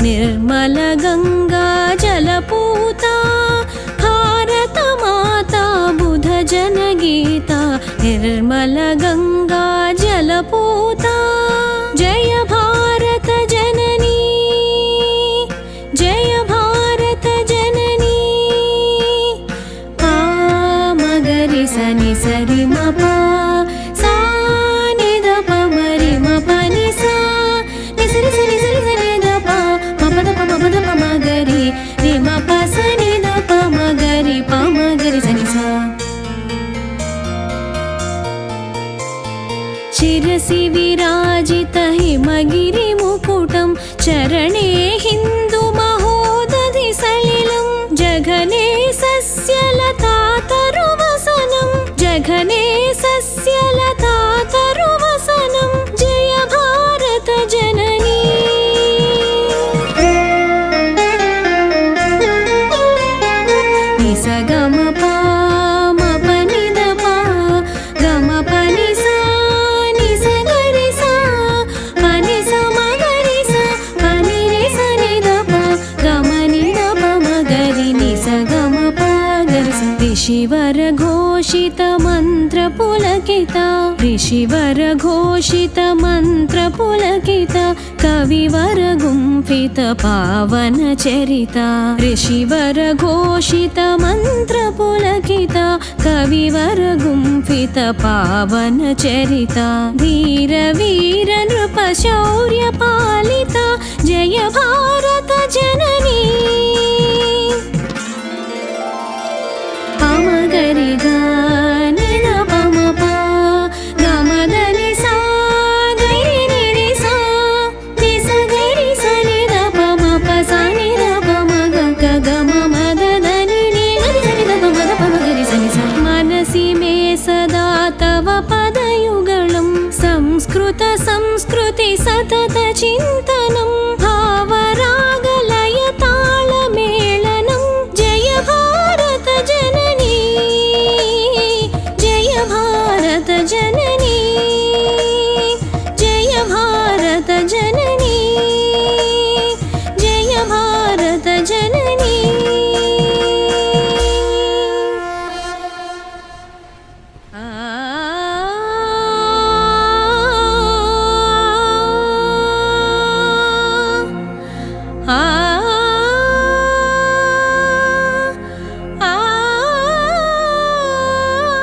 निर्मल गंगा जलपूता भारत माता बुध जनगीता निर्मल गंगा जलपूता जय भारत जननी जय भारत जननी पामगरि सनि सरि मपा सा नि द प मरि म प नि सा नि सरि सरि सरि सरि द प म प द प म प द प म गरि नि म प स नि द प म गरि प म गरि सनि सा शिरसि विराजित हिमगिरि मुकुटं चरणे हिन्दु महोदधि सलिलं जघने सस्यलता तरुवसनं जघने सस्यलता तरुवसनं जय भारत जननी निस गम प म प नि द प गम प नि सा नि स गरि सा प नि स म गरि सा प नि रे स नि द प गम नि द प म गरि नि स गम प गरि सा ऋषिवर घोषित मंत्र पुलकित ऋषिवर घोषित मंत्र पुलकित कविवर गुंफित पावन चरिता ऋषिवर घोषित मंत्र पुलकित कविवर गुंफित पावन चरिता धीर वीर नृप शौर्य पालिता जय भारत जननी पम गरि गा नि द प म प ग म द नि सा गरि नि रि सा नि स गरि स नि द प म प सा नि द प म ग ग ग म म द द नि नि गरि स नि द प म द प म गरि स नि सा मनसि मे सदा तव पदयुगलं संस्कृत संस्कृति सतत चिंतनम्